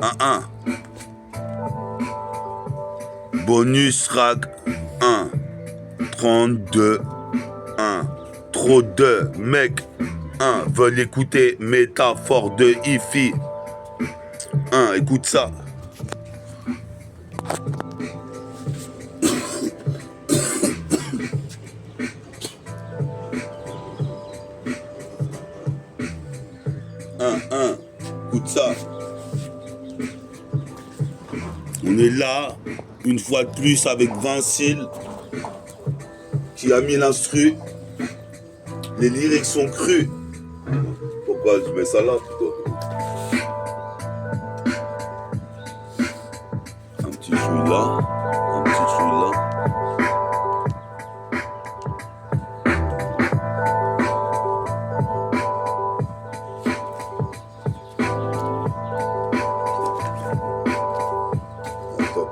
1. Bonus rack 1. 32 1. Trop de mecs 1 veulent écouter métaphore de Ifi. 1. Écoute ça. Écoute ça. On est là, une fois de plus, avec Vincile, qui a mis l'instru. Les lyrics sont crus. Pourquoi je mets ça là, plutôt? Un petit chouille là, un petit chouille là.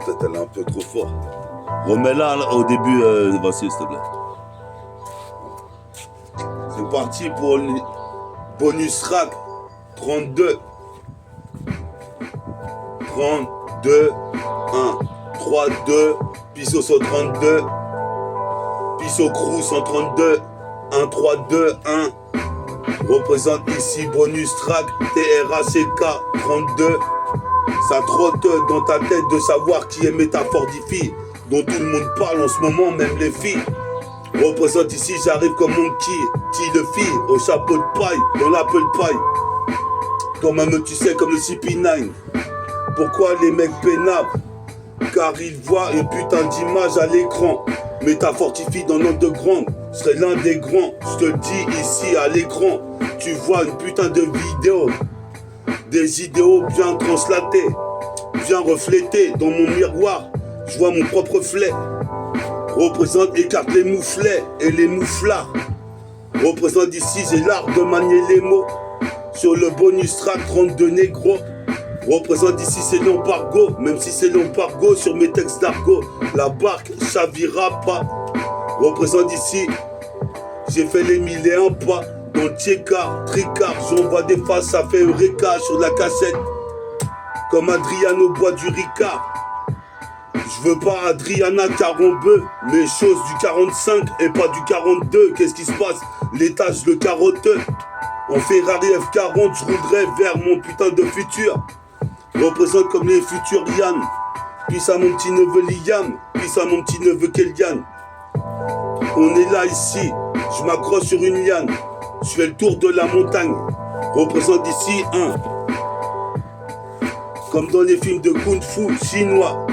Peut-être elle est un peu trop fort. Remets-la au début, Vassil, s'il te plaît. C'est parti pour le bonus rack 32. 32, 1. 3, 2. Piso 132. Piso Crew 132. 1, 3, 2, 1. Représente ici bonus track TRACK 32. Ça trotte dans ta tête de savoir qui est métaphore d'Ifi, dont tout le monde parle en ce moment, même les filles. Représente ici, j'arrive comme mon qui le fille, au chapeau de paille, dans l'apple pie. Toi-même tu sais comme le CP9. Pourquoi les mecs pénavent? Car ils voient une putain d'image à l'écran. Métaphore d'Ifi dans l'underground, je serai l'un des grands. Je te le dis ici à l'écran, tu vois une putain de vidéo. Des idéaux bien translatés, bien reflétés dans mon miroir. Je vois mon propre reflet. Représente, écarte les mouflets et les mouflards. Représente ici, j'ai l'art de manier les mots. Sur le bonus track 32 négros. Représente ici, c'est l'embargo. Même si c'est l'embargo sur mes textes d'argot, la barque chavira pas. Représente ici, j'ai fait les 1001 pas. Dans le Tchekar, Tricard, j'envoie des faces, ça fait Eureka sur la cassette. Comme Adriano boit du Ricard. Je veux pas Adriana Carambeu, mais chose du 45 et pas du 42. Qu'est-ce qui se passe? L'étage, le carotteux. En Ferrari F40, je roulerai vers mon putain de futur. Représente comme les futurs Yann. Puis à mon petit neveu Liam, puis à mon petit neveu Kellyanne. On est là ici, je m'accroche sur une liane. Je fais le tour de la montagne. Représente ici 1. Comme dans les films de Kung Fu chinois.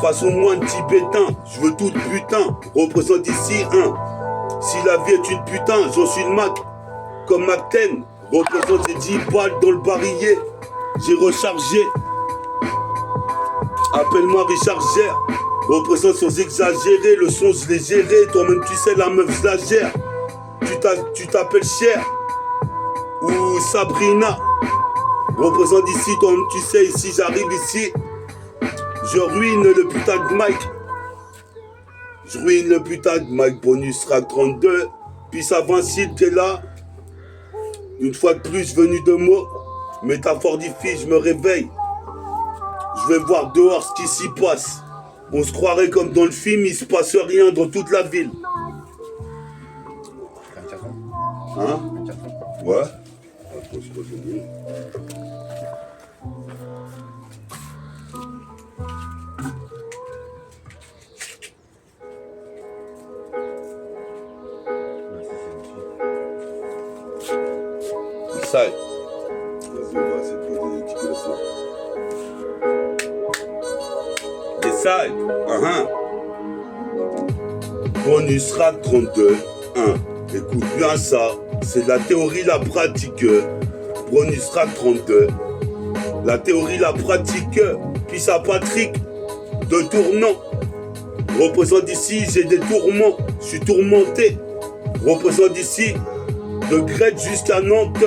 Façon moine tibétain, je veux tout le butin. Représente ici 1. Si la vie est une putain, j'en suis le Mac. Comme Macten, représente les 10 balles dans le barillet. J'ai rechargé. Appelle-moi Richard Gère. Représente sans exagérer, le son je l'ai géré. Toi-même tu sais, la meuf je la gère. Tu t'appelles Cher ou Sabrina. Représente ici, toi-même tu sais, ici j'arrive ici. Je ruine le putain de Mike. Je ruine le putain de Mike. Bonus track 32. Puis ça Vincile qui est là. Une fois de plus venu de mots. Métaphore d'Ifi, je me réveille. Je vais voir dehors ce qui s'y passe. On se croirait comme dans le film, il se passe rien dans toute la ville. Hein? Ouais. Ça. Vas-y, on va essayer de poser des articulations. Essaye. Bonus rack 32. 1. Écoute bien ça. C'est la théorie, la pratique. Bonus rack 32. La théorie, la pratique. Puis ça Patrick. De tournant. Représente ici, j'ai des tourments. Je suis tourmenté. Représente ici. De Grèce jusqu'à Nantes.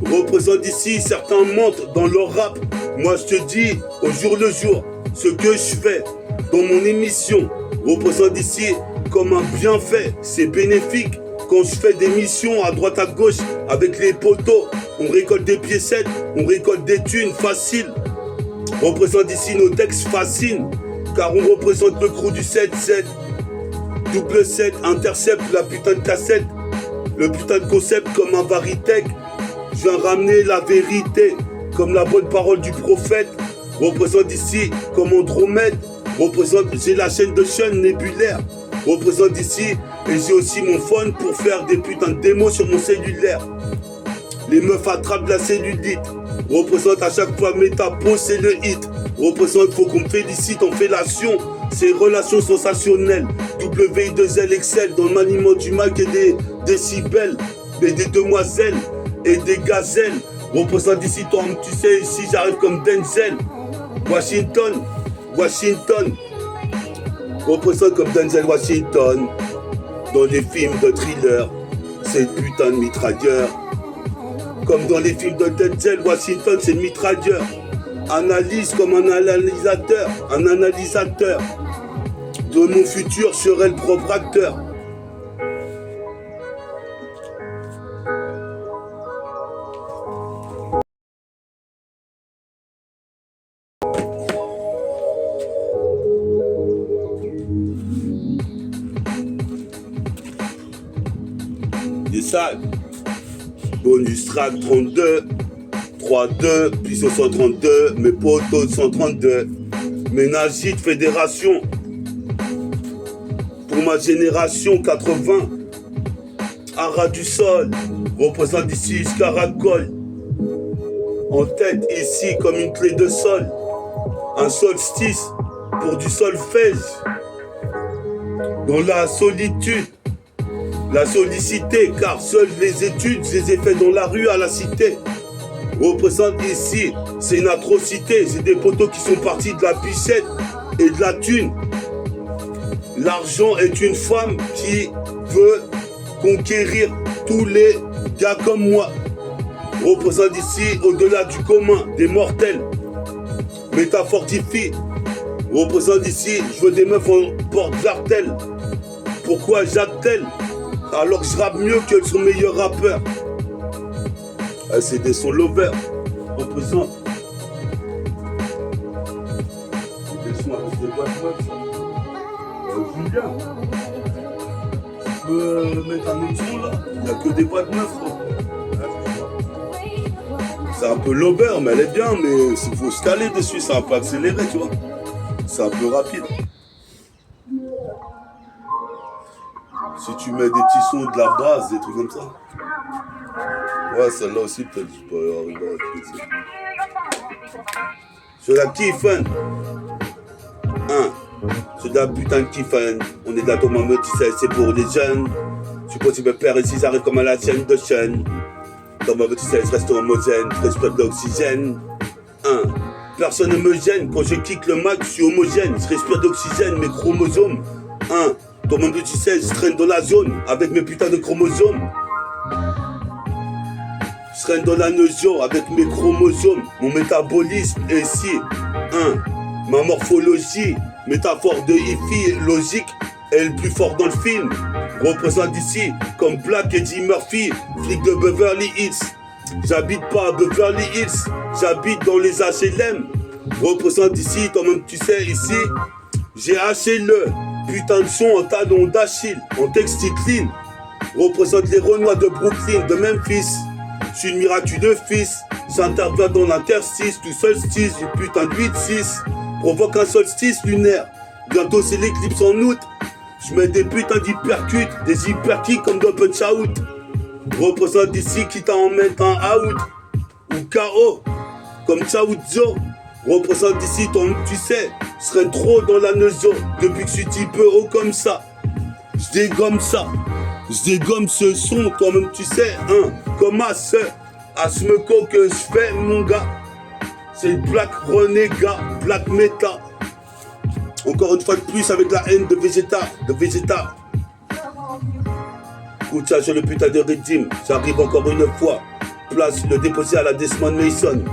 Représente ici, certains mentent dans leur rap. Moi je te dis au jour le jour ce que je fais dans mon émission. Représente ici comme un bienfait, c'est bénéfique. Quand je fais des missions à droite à gauche avec les poteaux, On récolte des piécettes, on récolte des thunes, facile. Représente ici nos textes fascinent, car on représente le crew du 7-7. Double 7, intercepte la putain de cassette. Le putain de concept comme un Varitech. Je viens ramener la vérité, comme la bonne parole du prophète. Représente ici comme Andromède. Représente, j'ai la chaîne de chaîne nébulaire. Représente ici, et j'ai aussi mon phone pour faire des putains de démos sur mon cellulaire. Les meufs attrapent la cellulite. Représente à chaque fois métapo, c'est le hit. Représente, faut qu'on me félicite en fellation. C'est relations sensationnelles. WI2L Excel dans le maniement du mic et des décibels. Et des demoiselles et des gazelles. Représente ici, toi, tu sais, ici j'arrive comme Denzel. Washington. Représente comme Denzel Washington. Dans les films de thriller, c'est le putain de mitrailleur. Comme dans les films de Denzel Washington, c'est le mitrailleur. Analyse comme un analysateur. De mon futur, je serai le propre acteur. Des salles. Bonus track 32. 3-2, puissance 132, mes potos 132. Ménagite fédération. Pour ma génération 80. Haras du sol. Représente ici Scaracole. En tête ici comme une clé de sol. Un solstice pour du solfège. Dans la solitude. La sollicité, car seules les études, je les ai fait dans la rue à la cité. Représente ici, c'est une atrocité. C'est des poteaux qui sont partis de la pichette et de la thune. L'argent est une femme qui veut conquérir tous les gars comme moi. Représente ici, au-delà du commun, des mortels. Métafortifie. Représente ici, je veux des meufs en porte-jartel. Pourquoi j'attelle alors que je rappe mieux que son meilleur rappeur? C'est des sons lovers. Représente. C'est des sons avec des boîtes meufs, ça. Julien. Tu peux mettre un autre son là? Il n'y a que des boîtes meufs, quoi. C'est un peu lover, mais elle est bien, mais il faut se caler dessus, c'est un peu accéléré, tu vois. C'est un peu rapide. Si tu mets des petits sons de la base, des trucs comme ça. Ouais, celle-là aussi, peut-être, je peux arriver à écouter. C'est la kiffen. C'est de la putain de kiffen. On est d'accord, maman, tu sais, c'est pour les jeunes. Je suppose que tu peux perdre ici, j'arrive comme à la chaîne de chaîne. Dans ma petite je reste homogène, respecte d'oxygène. Personne ne me gêne, quand je kick le mic, je suis homogène. Je respire d'oxygène, mes chromosomes. Dans mon petit 16, je traîne dans la zone avec mes putains de chromosomes. Je traîne dans la notion avec mes chromosomes. Mon métabolisme est ici. Ma morphologie, métaphore de hi-fi, logique, est le plus fort dans le film. Représente ici comme Black Eddie Murphy, flic de Beverly Hills. J'habite pas à Beverly Hills, j'habite dans les HLM. Représente ici, toi-même tu sais, ici, j'ai haché le putain de son en talon d'Achille, en textile clean. Représente les Renois de Brooklyn, de Memphis. Je suis le miraculeux fils, j'interviens dans l'interstice, tout solstice, du putain de 8-6. Provoque un solstice lunaire, bientôt c'est l'éclipse en août. Je mets des putains d'hypercutes, des hyperkicks comme dans Punch Out. Représente ici qui t'en met un out ou KO comme Chaouzo. Représente ici ton, tu sais, je serais trop dans la nezo depuis que je suis petit peu haut comme ça. Je dégomme ça, je dégomme ce son, toi-même tu sais, comme à ce meco que je fais mon gars. C'est Black Renégat, Black Meta. Encore une fois de plus avec la haine de Vegeta, Écoute ça, j'ai le putain de rythme, j'arrive encore une fois. Place le déposé à la Desmond Mason.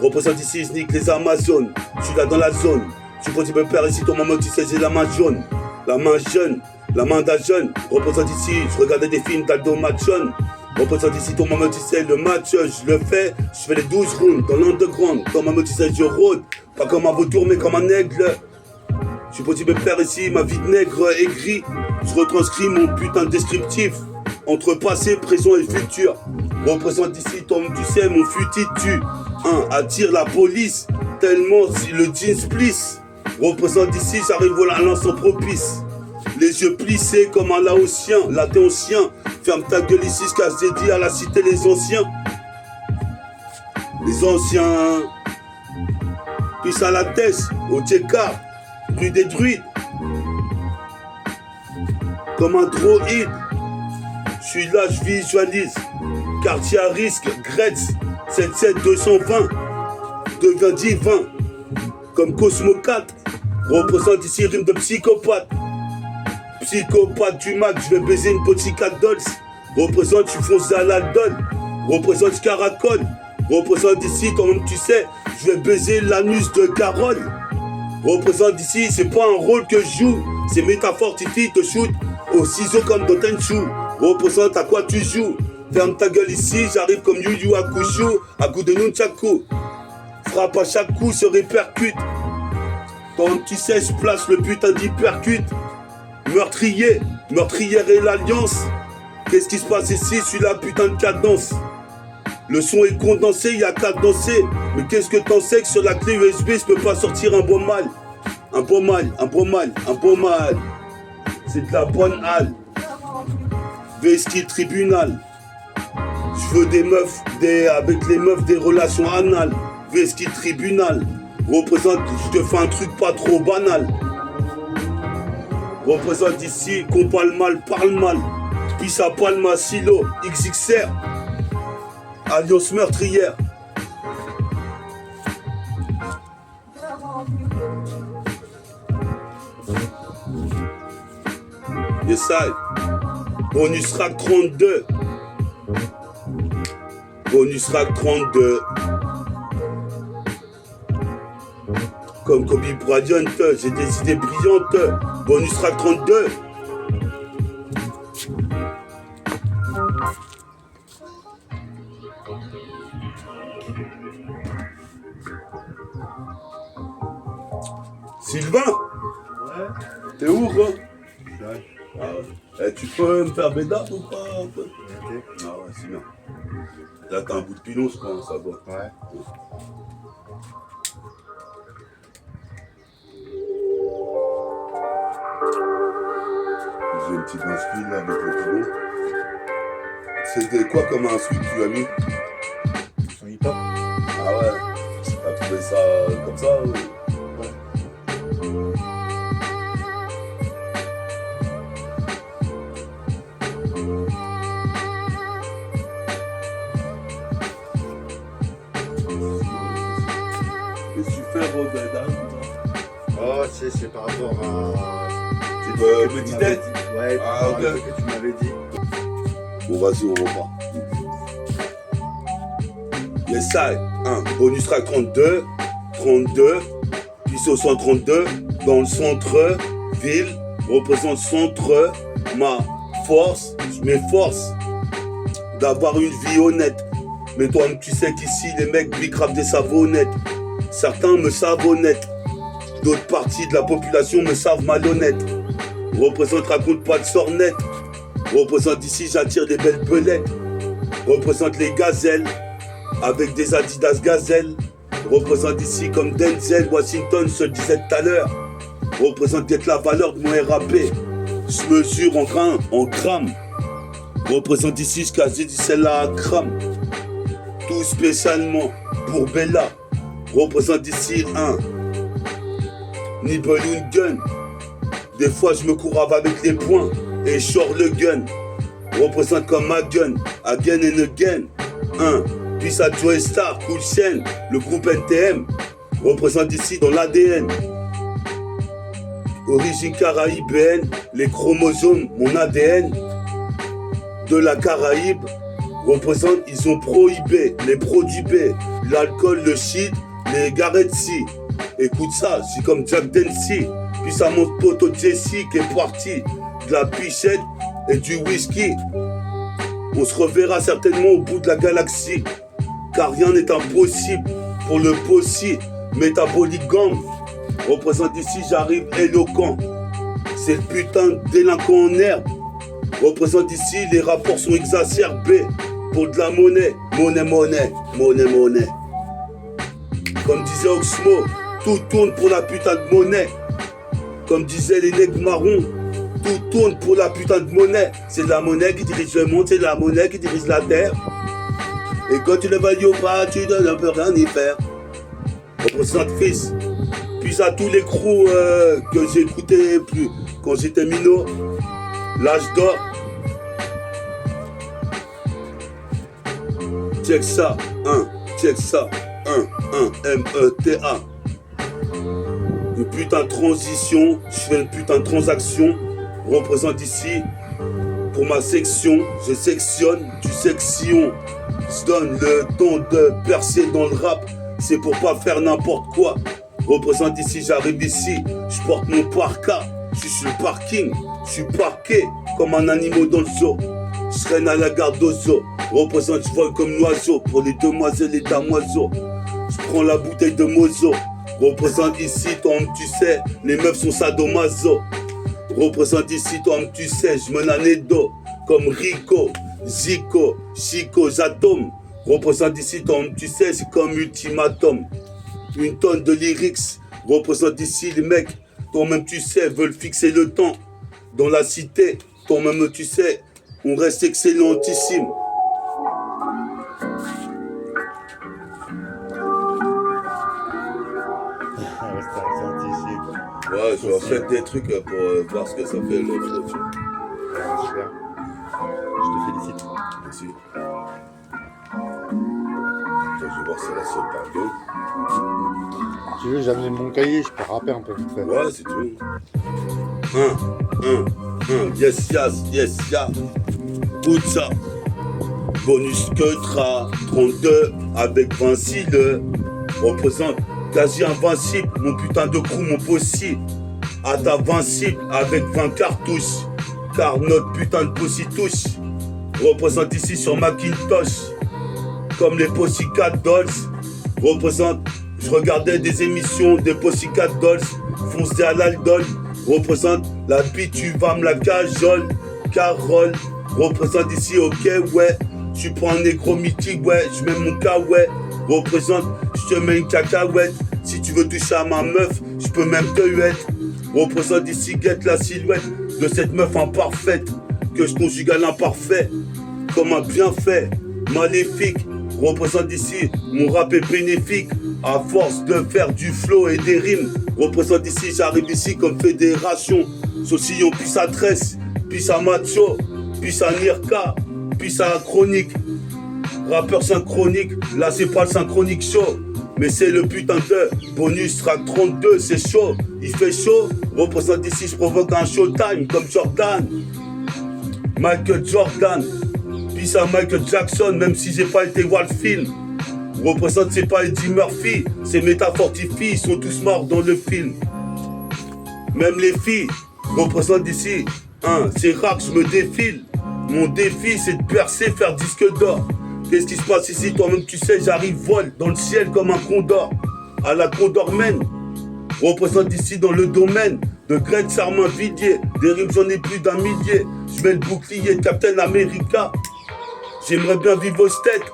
Représente ici, je nique les Amazones. Je suis là dans la zone. Tu peux me perdre ici, ton maman, tu sais, j'ai la main jaune. La main jeune, la main d'un jeune. Représente ici, je regardais des films d'Aldo Machon. Représente ici ton maman, tu sais, le match, je le fais. Je fais les 12 rounds dans l'underground. Ton maman, tu sais, je rôde. Pas comme un vautour, mais comme un aigle. Je suis possible de faire ici ma vie de nègre aigri. Je retranscris mon putain de descriptif entre passé, présent et futur. Représente ici ton, tu sais, mon futur. Attire la police tellement si le jean plisse. Représente ici, j'arrive à l'instant propice. Les yeux plissés comme un laotien, l'athéotien. Ferme ta gueule ici, ce qu'a dédié à la cité les anciens. Les anciens. Pisse à la tête, au TK, rue des druides. Comme un droïde. Je suis là, je visualise. Quartier à risque, Gretz, 77220. Devient divin. Comme Cosmo 4. Représente ici rime de psychopathe. Psychopathe du Mac, je vais baiser une petite dolls. Représente, tu fonces à la donne. Représente Caracol. Représente ici, toi-même tu sais, je vais baiser l'anus de Carole. Représente ici, c'est pas un rôle que je joue. C'est métaphore, Titi te shoot au ciseau comme dans Tenchu. Représente à quoi tu joues. Ferme ta gueule ici, j'arrive comme Yu Yu Hakusho, à coup de nunchaku. Frappe à chaque coup, se répercute. Quand tu sais, je place le putain d'hypercute. Meurtrier, meurtrière et l'alliance. Qu'est-ce qui se passe ici? Je suis la putain de cadence. Le son est condensé, il y a qu'à danser. Mais qu'est-ce que t'en sais que sur la clé USB, je peux pas sortir un beau mal? Un beau mal, un beau mal, un beau mal. C'est de la bonne halle. Veski tribunal. Je veux des meufs, avec les meufs des relations anales. Veski tribunal. Représente, je te fais un truc pas trop banal. Représente ici, qu'on parle mal. Puis ça palma, silo, XXR. Alliance meurtrière. Yes, I. Bonus rack 32. Bonus rack 32. Comme Kobe Bryant, j'ai des idées brillantes. Bonus rack 32. Sylvain, Ouais. t'es où, gros? Ouais. Ah ouais. Tu peux me faire bédard ou pas un peu? Ok. Ah ouais, c'est bien. Là, t'as un bout de pinot, je pense, ça va. Ouais. J'ai une petite inspire là avec le pinot. C'était quoi comme insulte que tu as mis? Son hip-hop. Ah ouais. T'as trouvé ça comme ça ou... Qu'est-ce que tu fais, Robert? Oh, c'est par rapport à. Tu que me tu disais? m'avais dit. Ouais, par rapport à ok. ce que tu m'avais dit. Bon, vas-y, on repart. Yes, I. Bonus track 32. 32. Puis au 132. Dans le centre-ville. Représente centre. Ma force. Je m'efforce d'avoir une vie honnête. Mais toi, tu sais qu'ici, les mecs bicravent des savonnettes. Certains me savent honnête. D'autres parties de la population me savent malhonnête. Représente, raconte pas de sornette. Représente ici, j'attire des belles belettes. Représente les gazelles. Avec des Adidas gazelles. Représente ici comme Denzel Washington se disait tout à l'heure. Représente peut-être la valeur de mon RAP. Je mesure en grains, en grammes. Représente ici ce qu'a dit celle-là à crame. Tout spécialement pour Bella. Représente ici un Nibble une gun. Des fois je me courave avec les poings et je sors le gun. Représente comme ma gun, again and again. Puis à Joe Star, Cool Chain, le groupe NTM. Représente ici dans l'ADN. Origine caraïbéenne, les chromosomes, mon ADN. De la Caraïbe. Représente, ils ont prohibé les produits B, l'alcool, le shit, les garetti. Écoute ça, c'est comme Jack Dempsey. Puis ça monte poteau Jesse qui est parti de la pichette et du whisky. On se reverra certainement au bout de la galaxie. Car rien n'est impossible pour le possible. Métabolique gang. Représente ici, j'arrive éloquent. C'est le putain de délinquant en herbe. Représente ici, les rapports sont exacerbés. Pour de la monnaie. Monnaie, monnaie. Monnaie, monnaie. Comme disait Oxmo, tout tourne pour la putain de monnaie. Comme disaient les nègres marrons, tout tourne pour la putain de monnaie. C'est la monnaie qui dirige le monde, c'est la monnaie qui dirige la terre. Et quand tu ne valides pas, tu ne peux rien y faire. Représente fils. Puis à tous les crews que j'ai écoutés quand j'étais minot, l'âge d'or. Check ça, check ça, M-E-T-A. Une putain de transition, je fais une putain de transaction. Représente ici, pour ma section, je sectionne du section. Je donne le temps de percer dans le rap, c'est pour pas faire n'importe quoi. Représente ici, j'arrive ici, je porte mon parka, je suis sur le parking, je suis parqué comme un animal dans le zoo. Je traîne à la garde aux zoo, représente, je vole comme l'oiseau, pour les demoiselles et damoiseaux. Je prends la bouteille de Mozo, représente ici, toi-même tu sais, les meufs sont sadomaso. Représente ici, toi-même tu sais, je mène un édo, comme Rico, Zico, Chico, Zatom. Représente ici, toi-même tu sais, c'est comme ultimatum. Une tonne de lyrics, représente ici les mecs, toi-même tu sais, veulent fixer le temps. Dans la cité, toi-même tu sais, on reste excellentissime. Ouais, je vais faire des trucs pour voir ce que ça fait le flow. Super. Je te félicite. Merci. Attends, je vais voir si la seule part bien. Si tu veux, j'ai amené mon cahier, je peux rapper un peu vite fait. Ouais, si tu veux. Yes, yes, ya. Écoute ça. Bonus Queutra, 32 avec Vinci le représente quasi invincible, mon putain de crew, mon possible. À ta vincible avec 20 cartouches, car notre putain de possi touche. Représente ici sur Macintosh, comme les Pussycat Dolls. Représente, je regardais des émissions des Pussycat Dolls, foncé à l'aldol. Représente la bite, tu vas me la cajole. Carole, représente ici, ok, ouais. Tu prends un négro mythique, ouais, je mets mon cas, ouais. Représente, je te mets une cacahuète. Si tu veux toucher à ma meuf, je peux même te huette. Représente ici, guette la silhouette de cette meuf imparfaite, que je conjugue à l'imparfait, comme un bienfait maléfique. Représente ici, mon rap est bénéfique, à force de faire du flow et des rimes. Représente ici, j'arrive ici comme fédération. Saucillon, puis sa tresse, puis sa macho, puis sa nirka, puis sa chronique. Rappeur synchronique, là c'est pas le synchronique show, mais c'est le putain de bonus track 32, c'est chaud, il fait chaud. Représente ici, je provoque un showtime comme Jordan, Michael Jordan, puis ça Michael Jackson, même si j'ai pas été voir le film. Représente, c'est pas Eddie Murphy, c'est Métafortifie, ils sont tous morts dans le film. Même les filles, représente ici, c'est rare que je me défile. Mon défi c'est de percer, faire disque d'or. Qu'est-ce qui se passe ici? Toi-même tu sais, j'arrive vol dans le ciel comme un condor, à la Condormen. Représente ici dans le domaine de Greg Sarmin-Villiers. Des rimes j'en ai plus d'un millier. Je mets le bouclier de Captain America. J'aimerais bien vivre au steak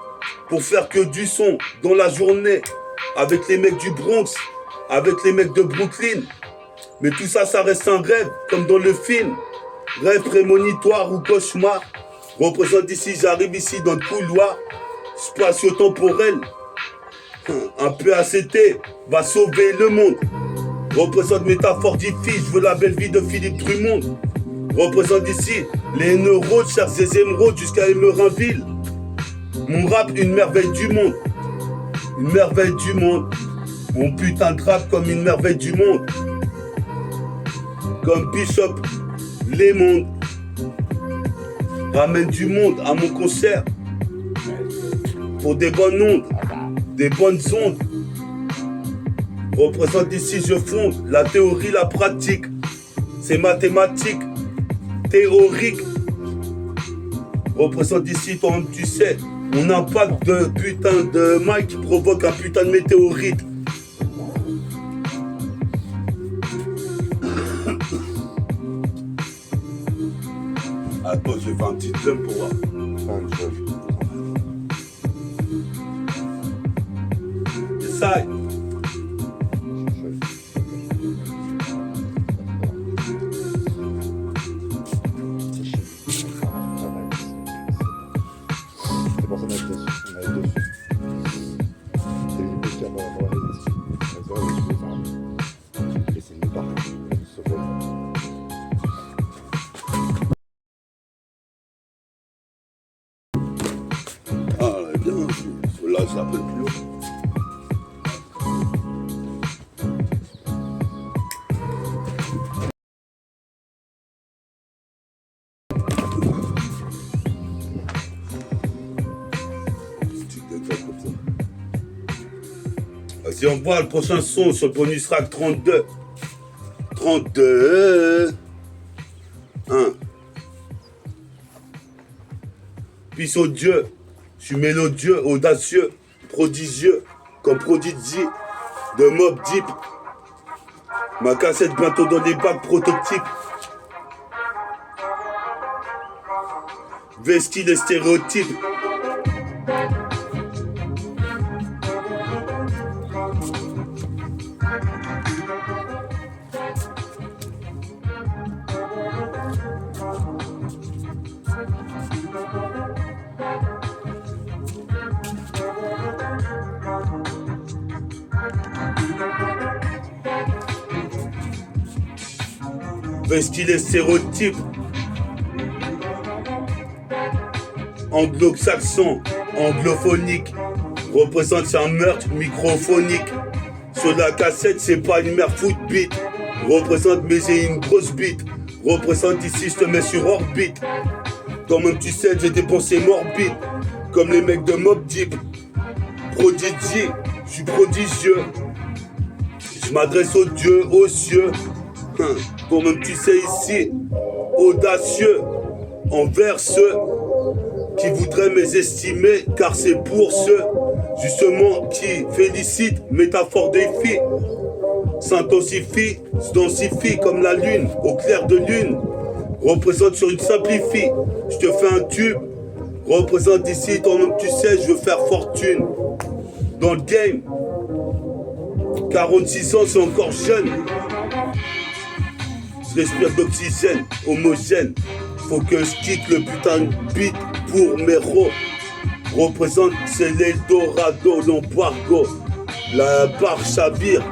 pour faire que du son dans la journée, avec les mecs du Bronx, avec les mecs de Brooklyn. Mais tout ça, ça reste un rêve, comme dans le film. Rêve prémonitoire ou cauchemar. Représente ici, j'arrive ici dans le couloir spatio-temporel. Un PACT va sauver le monde. Représente Métafortifie, je veux la belle vie de Philippe Drummond. Représente ici les neurones, chers des émeraudes jusqu'à Émerinville. Mon rap, une merveille du monde. Une merveille du monde. Mon putain de rap comme une merveille du monde. Comme Bishop, les mondes. Ramène du monde à mon concert. Pour des bonnes ondes, des bonnes ondes. Représente ici, je fonde la théorie, la pratique. C'est mathématique, théorique. Représente ici, toi-même tu sais. Mon impact de putain de mic qui provoque un putain de météorite. Attends, je vais faire un petit jump pour voir. Essaye. C'est pour ça qu'on a dessus. On a dessus. C'est une petite caméra pour aller dessus. Et c'est une part. Ah, elle est bien. Là, c'est un peu plus haut. Vas-y, on voit le prochain son sur le bonus track 32. 32. 1. Peace au Dieu. Je suis mélodieux, audacieux, prodigieux, comme Prodigy de Mob Deep. Ma cassette bientôt dans les bacs prototypes. Vesti les stéréotypes. Vesti les stéréotypes. Anglo-saxon, anglophonique. Représente c'est un meurtre microphonique. Sur la cassette, c'est pas une mère foot beat. Représente mais j'ai une grosse bite. Représente ici, je te mets sur orbite. Toi-même tu sais, j'ai des pensées morbides. Comme les mecs de Mob Deep. Prodigy, je suis prodigieux. Je m'adresse aux dieux, aux cieux. Toi-même tu sais ici, audacieux envers ceux qui voudraient m'estimer, car c'est pour ceux justement qui félicitent, métaphore des filles, s'intensifie, se densifie comme la lune, au clair de lune, représente sur une simplifie, je te fais un tube, représente ici, toi-même tu sais, je veux faire fortune, dans le game, 46 ans c'est encore jeune, je respire d'oxygène, homogène, faut que je quitte le putain de beat pour mes ros. Représente, c'est l'Eldorado, l'embargo. La barque chavire.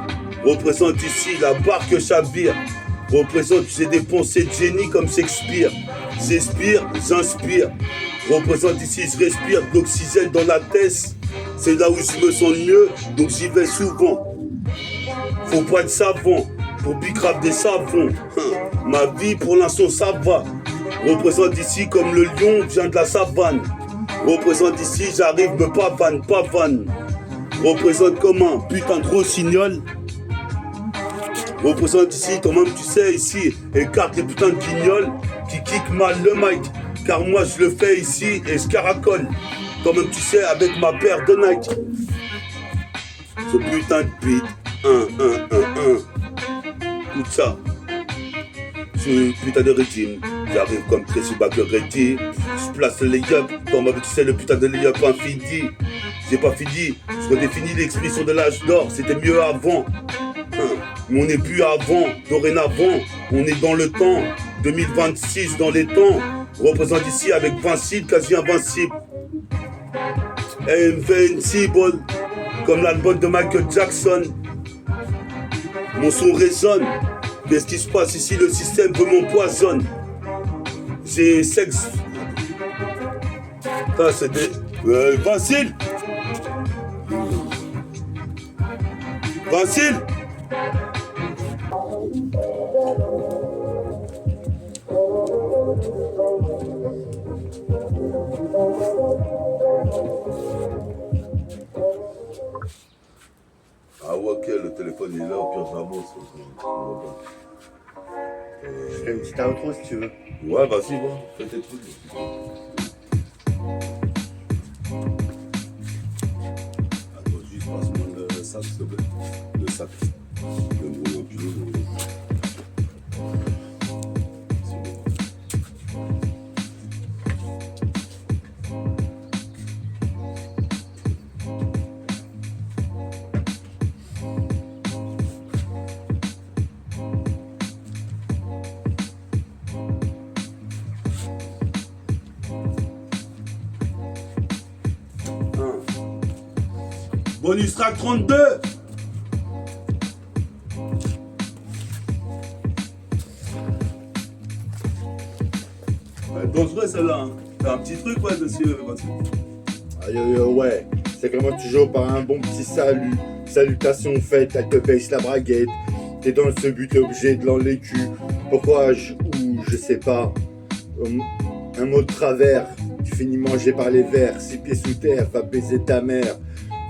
Représente ici la barque chavire. Représente, j'ai des pensées de génie comme Shakespeare. J'inspire, j'inspire. Représente ici, je respire de l'oxygène dans la tête. C'est là où je me sens mieux, donc j'y vais souvent. Faut pas être savant pour bicrave des savons. Ma vie pour l'instant ça va. Représente ici comme le lion vient de la savane. Représente ici, j'arrive me pavane, pavane. Représente comme un putain de rossignol. Représente ici, toi-même tu sais ici, écarte les putains de guignols qui kick mal le mic. Car moi je le fais ici et je caracole. Toi-même tu sais avec ma paire de Nike. Ce putain de beat, tout ça. Ce putain de régime, j'arrive comme Tracy Bakerty. Je place le lay-up, toi-même tu sais le putain de lay-up infini. J'ai pas fini, je redéfinis l'expression de l'âge d'or, c'était mieux avant. Mais on n'est plus avant, dorénavant, on est dans le temps, 2026 dans les temps, représente ici avec Vincible, quasi invincible. Invincible, comme l'album de Michael Jackson. Mon son résonne, qu'est-ce qui se passe ici, le système veut m'empoisonne. J'ai sexe. Ça c'est des... Vincible. Vincible. Ah ouais, ok, le téléphone il est là, au pire j'avance. Je fais une petite outro si tu veux. Ouais, vas-y, va, fais tes trucs. sac, s'il te plaît. Le sac. Donne-moi un kilo. Bonus track 32. Ouais, dangereux celle-là. Hein. T'as un petit truc ouais dessus. Ouais, c'est comment toujours par un bon petit salut. Salutations faites, elle te baisse la braguette. T'es dans ce but, t'es obligé de l'enlécu. Pourquoi je sais pas. Un mot de travers, tu finis mangé par les vers. 6 pieds sous terre, va baiser ta mère.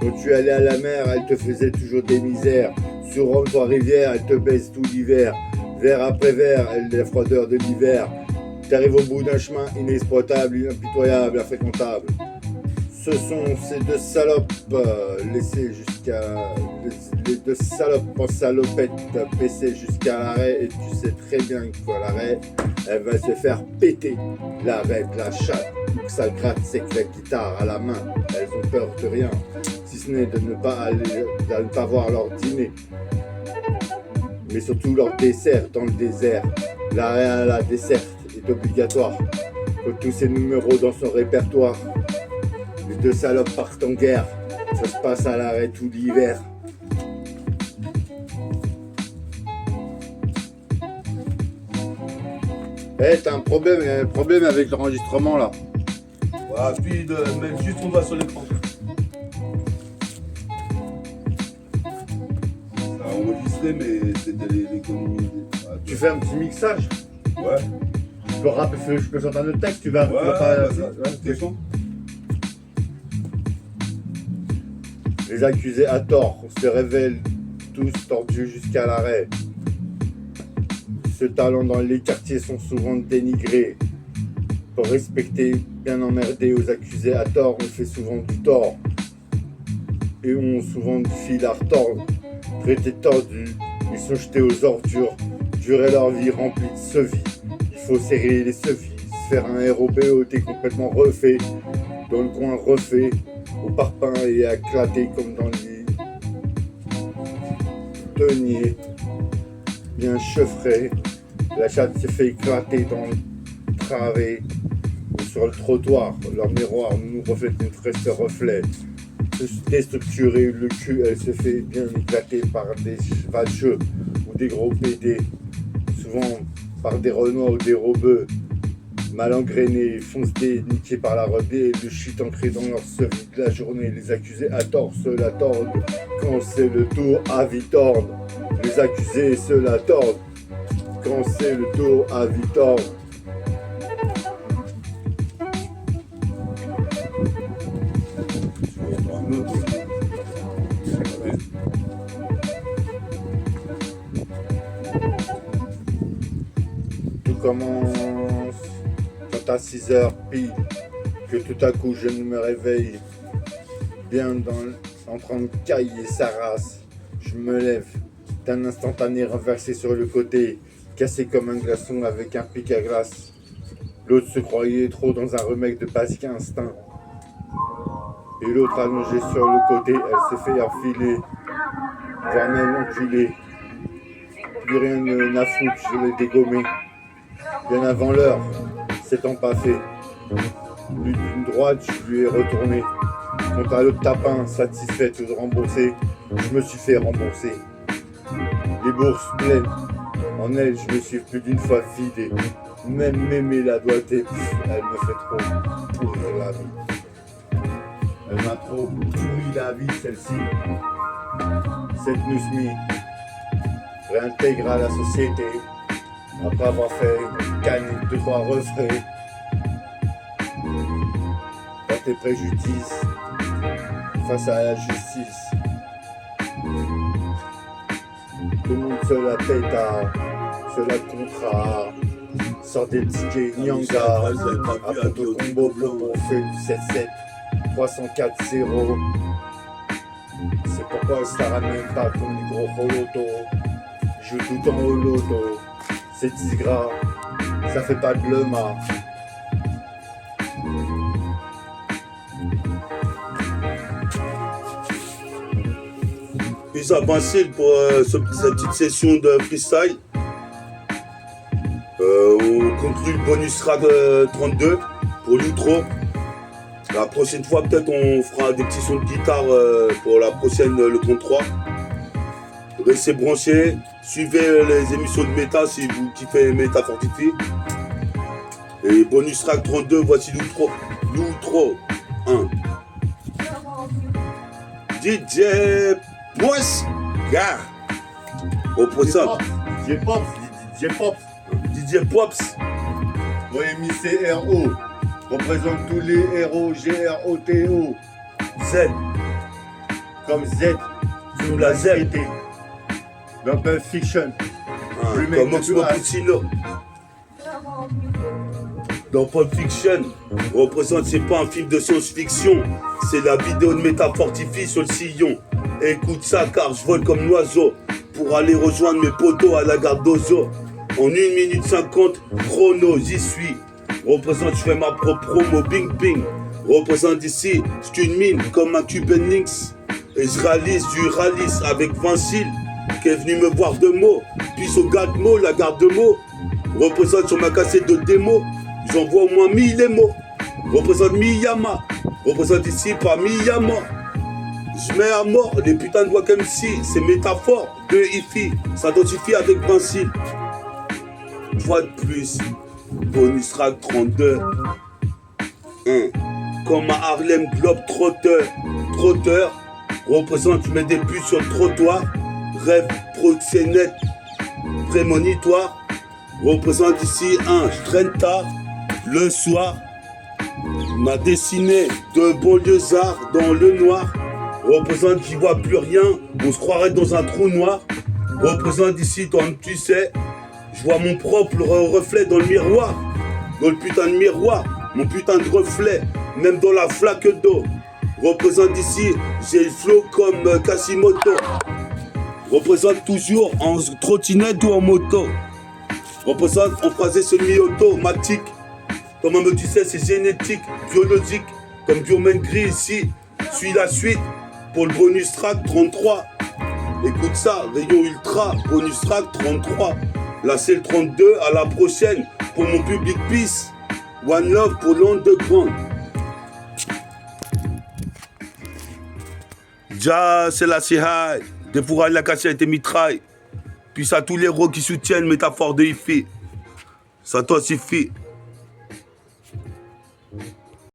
Quand tu allais à la mer, elle te faisait toujours des misères. Sur Rome, toi rivière, elle te baisse tout l'hiver. Vers après vers, elle la froideur de l'hiver. T'arrives au bout d'un chemin inexploitable, impitoyable, infréquentable. Ce sont ces deux salopes laissées jusqu'à... Les deux salopes en salopette baissées jusqu'à l'arrêt. Et tu sais très bien qu'à l'arrêt, elle va se faire péter. L'arrêt de la chatte, où que ça gratte, c'est que la guitare à la main. Elles ont peur de rien, si ce n'est de ne pas voir leur dîner. Mais surtout leur dessert dans le désert. L'arrêt à la desserte est obligatoire. Pour tous ces numéros dans son répertoire. Les deux salopes partent en guerre. Ça se passe à l'arrêt tout l'hiver. T'as un problème avec l'enregistrement là. Ouais, puis de mettre juste ton doigt sur l'écran. Ça a enregistré, mais c'était l'économie. Tu fais un petit mixage. Ouais. Je peux sortir le texte, tu vas Ouais, pas. t'es con. Les accusés à tort se révèlent tous tordus jusqu'à l'arrêt. Ce talent dans les quartiers sont souvent dénigrés. Pour respecter, bien emmerdés aux accusés à tort, on fait souvent du tort. Et ont souvent du fil à retordre. Traités tordus, ils sont jetés aux ordures. Durer leur vie remplie de sevis. Il faut serrer les sevis, se faire un ROBOT complètement refait. Dans le coin refait, au parpaing et éclaté comme dans les deniers. Bien chevré, la chatte se fait éclater dans le travée ou sur le trottoir. Leur miroir nous reflète une triste reflet. Déstructurée, le cul, elle se fait bien éclater par des vacheux ou des gros PD. Souvent par des renois ou des robeux. Mal engrainés, foncés, niqués par la rebelle, le shit ancré dans leur sevis de la journée. Les accusés à tort se la tordent quand c'est le tour à vie tordre. Les accusés se la tordent quand c'est le tour à vie tordre. Tout commence quand à 6h pile, que tout à coup je me réveille, bien en train de cailler sa race. Je me lève, d'un instantané renversé sur le côté, cassé comme un glaçon avec un pic à glace. L'autre se croyait trop dans un remake de Basique Instinct. Et l'autre allongé sur le côté, elle s'est fait enfiler, voire même enculer. Plus rien n'a foutu, je l'ai dégommé. Bien avant l'heure, s'étant pas fait. Plus d'une droite, je lui ai retourné. Quant à l'autre tapin, satisfaite de rembourser, je me suis fait rembourser. Les bourses pleines, en elle, je me suis plus d'une fois vidé. Même m'aimer la doigté, elle me fait trop pourrir la vie. Elle m'a trop pourri la vie, celle-ci. Cette Nusmi réintègre à la société après avoir fait gagner 2-3 refrains. Pas tes préjudices face à la justice. Tout le monde se la péta, se la contrat, sort des tickets Nyanga, après le combo, on fait du 7-7, 304-0. C'est pourquoi ça ramène pas ton micro holoto. Joue tout en holoto. C'est 10 gras, ça fait pas de lema. Puis à Vincile pour cette petite session de freestyle. On conclut le bonus track 32 pour l'outro. La prochaine fois, peut-être, on fera des petits sons de guitare pour la prochaine, le 33. Restez branchés. Suivez les émissions de Méta si vous kiffez Méta Fortify. Et bonus track 32, voici l'outro. L'outro 1. DJ Pops, gars. Représente. DJ Pops, DJ Pops. DJ Pops. OMI CRO. Représente tous les héros GROTO. Z. Comme Z. Fume la Z. Dans Pulp Fiction. Comme Oxmo Puccino. Dans Pulp Fiction, représente, c'est pas un film de science-fiction, c'est la vidéo de Méta Fortify sur le sillon. Écoute ça car je vole comme l'oiseau pour aller rejoindre mes potos à la gare d'Ozo. En 1 minute 50, chrono, j'y suis. Représente, je fais ma propre promo, bing bing. Représente ici, je suis une mine comme un Cuban Links. Et je réalise du ralice avec Vincile qui est venu me voir de mots. Puis au garde-mots, la garde-mots. Représente sur ma cassette de démo. J'envoie au moins 1000 mots. Représente Miyama. Représente ici par Miyama. Je mets à mort les putains de voix comme si. C'est métaphore de Ifi. S'identifie avec Vincile. Une fois de plus. Bonus track 32. Comme un Harlem Globe Trotteur. Représente, je mets des buts sur le trottoir. Rêve proxénète. Prémonitoire. Représente ici je traîne tard. Le soir. M'a dessiné de banlieusards dans le noir. Représente, j'y vois plus rien. On se croirait dans un trou noir. Représente ici, toi tu sais. Je vois mon propre reflet dans le miroir. Dans le putain de miroir. Mon putain de reflet. Même dans la flaque d'eau. Représente ici, j'ai le flow comme Kasimoto. Représente toujours en trottinette ou en moto. Représente en phrasé semi-automatique. Comme un tu sais, c'est génétique, biologique. Comme Biomène Gris ici. Suis la suite pour le bonus track 33. Écoute ça, rayon ultra, bonus track 33. Là c'est le 32, à la prochaine pour mon public peace. One love pour l'underground. Ja, c'est la CHI. Défouraille la cachette et mitraille. Puis à tous les héros qui soutiennent métaphore de Ifi. Ça toi suffit.